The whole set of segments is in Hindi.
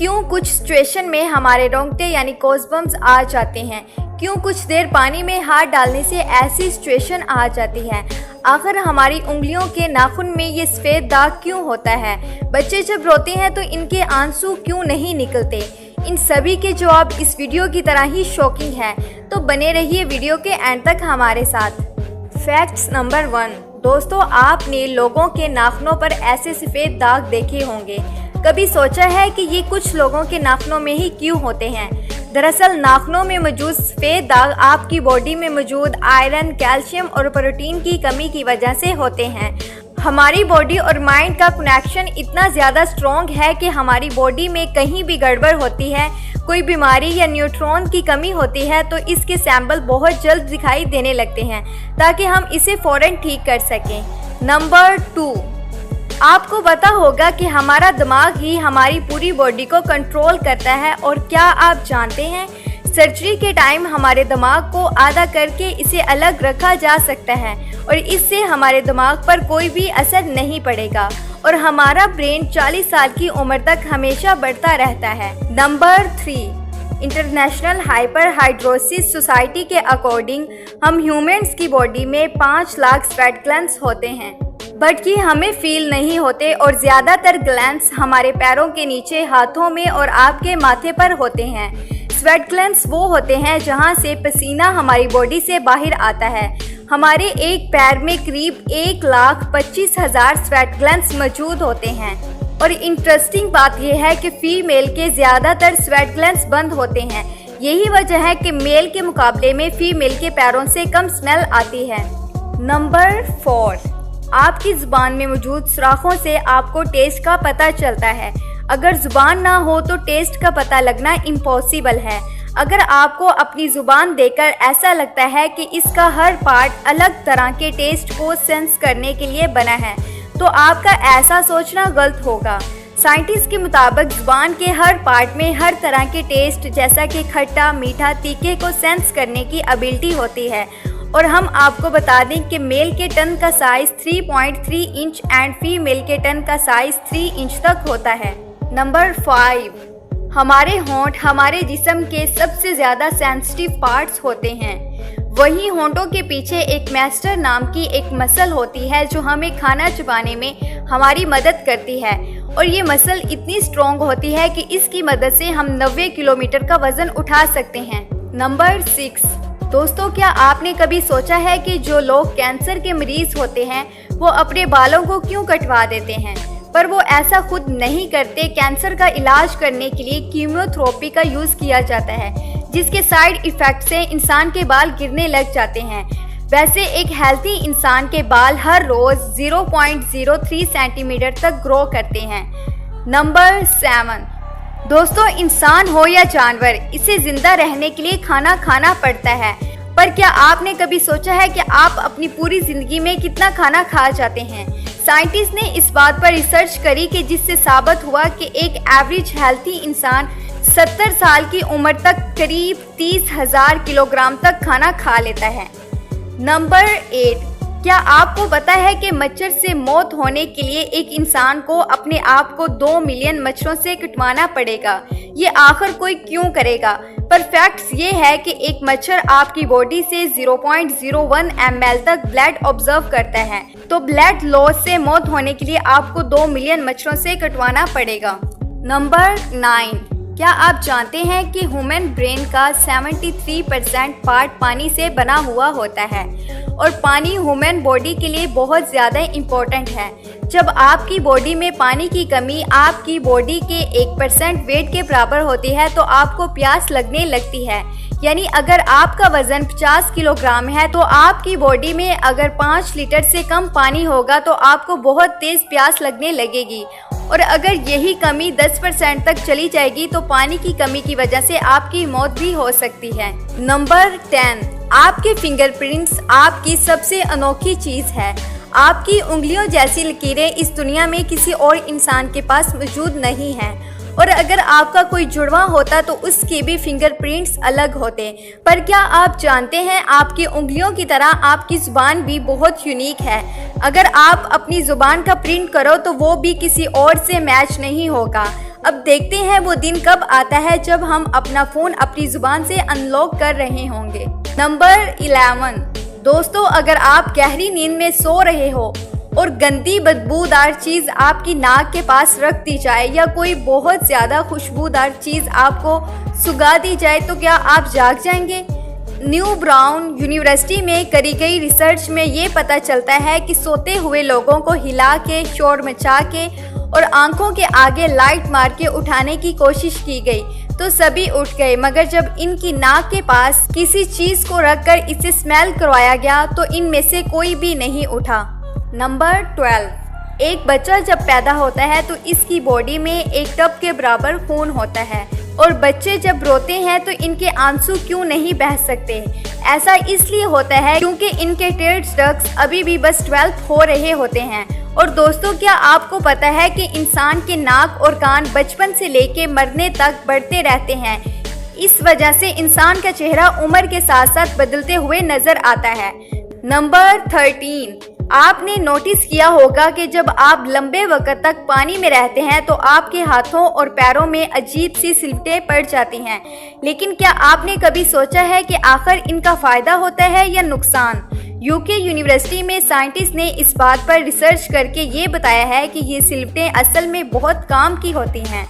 क्यों कुछ सिचुएशन में हमारे रोंगटे यानी गॉसबम्स आ जाते हैं, क्यों कुछ देर पानी में हाथ डालने से ऐसी सिचुएशन आ जाती है, आखिर हमारी उंगलियों के नाखून में ये सफ़ेद दाग क्यों होता है, बच्चे जब रोते हैं तो इनके आंसू क्यों नहीं निकलते, इन सभी के जवाब इस वीडियो की तरह ही शॉकिंग है। तो बने रहिए वीडियो के एंड तक हमारे साथ। Facts number 1। दोस्तों, आपने लोगों के नाखूनों पर ऐसे सफ़ेद दाग देखे होंगे। कभी सोचा है कि ये कुछ लोगों के नाखूनों में ही क्यों होते हैं? दरअसल नाखूनों में मौजूद सफ़ेद दाग आपकी बॉडी में मौजूद आयरन, कैल्शियम और प्रोटीन की कमी की वजह से होते हैं। हमारी बॉडी और माइंड का कनेक्शन इतना ज़्यादा स्ट्रॉन्ग है कि हमारी बॉडी में कहीं भी गड़बड़ होती है, कोई बीमारी या न्यूट्रॉन की कमी होती है तो इसके सैंपल बहुत जल्द दिखाई देने लगते हैं ताकि हम इसे फ़ौरन ठीक कर सकें। नंबर 2। आपको पता होगा कि हमारा दिमाग ही हमारी पूरी बॉडी को कंट्रोल करता है, और क्या आप जानते हैं सर्जरी के टाइम हमारे दिमाग को आधा करके इसे अलग रखा जा सकता है और इससे हमारे दिमाग पर कोई भी असर नहीं पड़ेगा और हमारा ब्रेन 40 साल की उम्र तक हमेशा बढ़ता रहता है। नंबर 3। इंटरनेशनल हाइपरहाइड्रोसिस सोसाइटी के अकॉर्डिंग हम ह्यूमंस की बॉडी में 5 लाख स्वेट ग्लैंड्स होते हैं, बट ये हमें फील नहीं होते और ज़्यादातर ग्लैंड्स हमारे पैरों के नीचे, हाथों में और आपके माथे पर होते हैं। स्वेट ग्लैंड्स वो होते हैं जहाँ से पसीना हमारी बॉडी से बाहर आता है। हमारे एक पैर में करीब 1,25,000 स्वेट ग्लैंड्स मौजूद होते हैं और इंटरेस्टिंग बात यह है कि फीमेल के ज़्यादातर स्वेट ग्लैंड्स बंद होते हैं। यही वजह है कि मेल के मुकाबले में फीमेल के पैरों से कम स्मेल आती है। नंबर 4। आपकी ज़ुबान में मौजूद सुराखों से आपको टेस्ट का पता चलता है। अगर ज़ुबान ना हो तो टेस्ट का पता लगना इम्पॉसिबल है। अगर आपको अपनी ज़ुबान देखकर ऐसा लगता है कि इसका हर पार्ट अलग तरह के टेस्ट को सेंस करने के लिए बना है, तो आपका ऐसा सोचना गलत होगा। साइंटिस्ट के मुताबिक ज़ुबान के हर पार्ट में हर तरह के टेस्ट जैसा कि खट्टा, मीठा, तीखे को सेंस करने की एबिलिटी होती है। और हम आपको बता दें कि मेल के टन का साइज़ 3.3 इंच एंड फीमेल के टन का साइज़ 3 इंच तक होता है। नंबर 5। हमारे होंठ हमारे जिस्म के सबसे ज़्यादा सेंसिटिव पार्ट्स होते हैं। वहीं होंठों के पीछे एक मैस्टर नाम की एक मसल होती है जो हमें खाना चबाने में हमारी मदद करती है, और ये मसल इतनी स्ट्रॉन्ग होती है कि इसकी मदद से हम 90 किलोमीटर का वज़न उठा सकते हैं। नंबर 6। दोस्तों, क्या आपने कभी सोचा है कि जो लोग कैंसर के मरीज होते हैं वो अपने बालों को क्यों कटवा देते हैं? पर वो ऐसा खुद नहीं करते। कैंसर का इलाज करने के लिए कीमोथेरेपी का यूज़ किया जाता है, जिसके साइड इफ़ेक्ट से इंसान के बाल गिरने लग जाते हैं। वैसे एक हेल्थी इंसान के बाल हर रोज़ 0.03 सेंटीमीटर तक ग्रो करते हैं। नंबर 7। दोस्तों, इंसान हो या जानवर, इसे जिंदा रहने के लिए खाना खाना पड़ता है। पर क्या आपने कभी सोचा है कि आप अपनी पूरी जिंदगी में कितना खाना खा जाते हैं? साइंटिस्ट ने इस बात पर रिसर्च करी कि जिससे साबित हुआ कि एक एवरेज हेल्थी इंसान 70 साल की उम्र तक करीब 30,000 किलोग्राम तक खाना खा लेता है। नंबर 8। क्या आपको पता है कि मच्छर से मौत होने के लिए एक इंसान को अपने आप को 2 मिलियन मच्छरों से कटवाना पड़ेगा? ये आखिर कोई क्यों करेगा? पर फैक्ट्स ये है कि एक मच्छर आपकी बॉडी से 0.01 ml तक ब्लड ऑब्जर्व करता है, तो ब्लड लॉस से मौत होने के लिए आपको 2 मिलियन मच्छरों से कटवाना पड़ेगा। नंबर 9। क्या आप जानते हैं कि ह्यूमन ब्रेन का 73% पार्ट पानी से बना हुआ होता है और पानी ह्यूमन बॉडी के लिए बहुत ज़्यादा इम्पोर्टेंट है। जब आपकी बॉडी में पानी की कमी आपकी बॉडी के 1% वेट के बराबर होती है तो आपको प्यास लगने लगती है। यानी अगर आपका वज़न 50 किलोग्राम है तो आपकी बॉडी में अगर 5 लीटर से कम पानी होगा तो आपको बहुत तेज़ प्यास लगने लगेगी, और अगर यही कमी 10% तक चली जाएगी तो पानी की कमी की वजह से आपकी मौत भी हो सकती है। नंबर 10। आपके फिंगरप्रिंट्स आपकी सबसे अनोखी चीज़ है। आपकी उंगलियों जैसी लकीरें इस दुनिया में किसी और इंसान के पास मौजूद नहीं हैं, और अगर आपका कोई जुड़वा होता तो उसके भी फिंगरप्रिंट्स अलग होते। पर क्या आप जानते हैं आपकी उंगलियों की तरह आपकी ज़ुबान भी बहुत यूनिक है। अगर आप अपनी ज़ुबान का प्रिंट करो तो वो भी किसी और से मैच नहीं होगा। अब देखते हैं वो दिन कब आता है जब हम अपना फ़ोन अपनी ज़ुबान से अनलॉक कर रहे होंगे। नंबर 11। दोस्तों, अगर आप गहरी नींद में सो रहे हो और गंदी बदबूदार चीज़ आपकी नाक के पास रख दी जाए या कोई बहुत ज़्यादा खुशबूदार चीज़ आपको सुगा दी जाए तो क्या आप जाग जाएंगे? न्यू ब्राउन यूनिवर्सिटी में करी गई रिसर्च में ये पता चलता है कि सोते हुए लोगों को हिला के, शोर मचा के और आंखों के आगे लाइट मार के उठाने की कोशिश की गई तो सभी उठ गए, मगर जब इनकी नाक के पास किसी चीज़ को रखकर इसे स्मेल करवाया गया तो इनमें से कोई भी नहीं उठा। नंबर 12। एक बच्चा जब पैदा होता है तो इसकी बॉडी में एक टब के बराबर खून होता है और बच्चे जब रोते हैं तो इनके आंसू क्यों नहीं बह सकते? ऐसा इसलिए होता है क्योंकि इनके टेट्स डक्ट्स अभी भी बस 12 हो रहे होते हैं। और दोस्तों, क्या आपको पता है कि इंसान के नाक और कान बचपन से लेके मरने तक बढ़ते रहते हैं? इस वजह से इंसान का चेहरा उम्र के साथ साथ बदलते हुए नजर आता है। नंबर 13। आपने नोटिस किया होगा कि जब आप लंबे वक्त तक पानी में रहते हैं तो आपके हाथों और पैरों में अजीब सी सिलवटें पड़ जाती हैं, लेकिन क्या आपने कभी सोचा है कि आखिर इनका फ़ायदा होता है या नुकसान? यूके यूनिवर्सिटी में साइंटिस्ट ने इस बात पर रिसर्च करके ये बताया है कि ये सिलवटें असल में बहुत काम की होती हैं।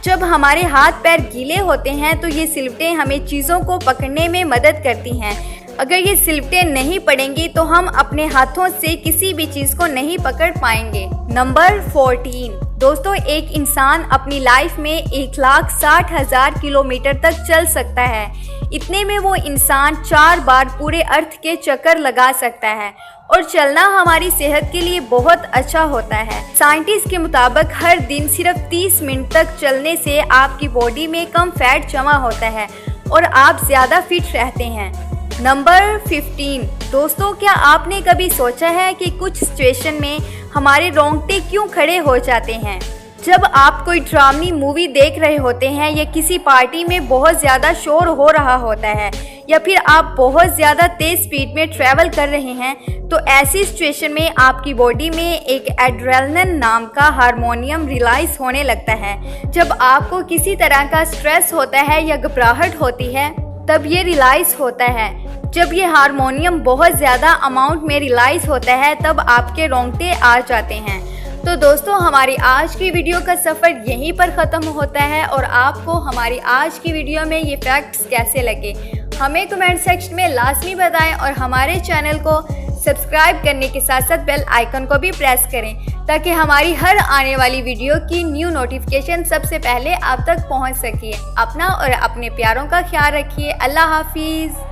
जब हमारे हाथ पैर गीले होते हैं तो ये सिलवटें हमें चीज़ों को पकड़ने में मदद करती हैं। अगर ये सिलवटें नहीं पड़ेंगी तो हम अपने हाथों से किसी भी चीज़ को नहीं पकड़ पाएंगे। नंबर 14। दोस्तों, एक इंसान अपनी लाइफ में 1,60,000 किलोमीटर तक चल सकता है। इतने में वो इंसान 4 बार पूरे अर्थ के चक्कर लगा सकता है और चलना हमारी सेहत के लिए बहुत अच्छा होता है। साइंटिस्ट के मुताबिक हर दिन सिर्फ 30 मिनट तक चलने से आपकी बॉडी में कम फैट जमा होता है और आप ज़्यादा फिट रहते हैं। नंबर 15। दोस्तों, क्या आपने कभी सोचा है कि कुछ सिचुएशन में हमारे रोंगटे क्यों खड़े हो जाते हैं? जब आप कोई ड्रामी मूवी देख रहे होते हैं या किसी पार्टी में बहुत ज़्यादा शोर हो रहा होता है या फिर आप बहुत ज़्यादा तेज़ स्पीड में ट्रैवल कर रहे हैं तो ऐसी सिचुएशन में आपकी बॉडी में एक एड्रेनलिन नाम का हार्मोनियम रिलीज होने लगता है। जब आपको किसी तरह का स्ट्रेस होता है या घबराहट होती है तब ये रिलीज होता है। जब ये हार्मोनियम बहुत ज़्यादा अमाउंट में रिलीज होता है तब आपके रोंगटे आ जाते हैं। तो दोस्तों, हमारी आज की वीडियो का सफ़र यहीं पर ख़त्म होता है और आपको हमारी आज की वीडियो में ये फैक्ट्स कैसे लगे हमें कमेंट सेक्शन में लाजमी बताएं और हमारे चैनल को सब्सक्राइब करने के साथ साथ बेल आइकन को भी प्रेस करें ताकि हमारी हर आने वाली वीडियो की न्यू नोटिफिकेशन सबसे पहले आप तक पहुंच सके। अपना और अपने प्यारों का ख्याल रखिए। अल्लाह हाफिज़।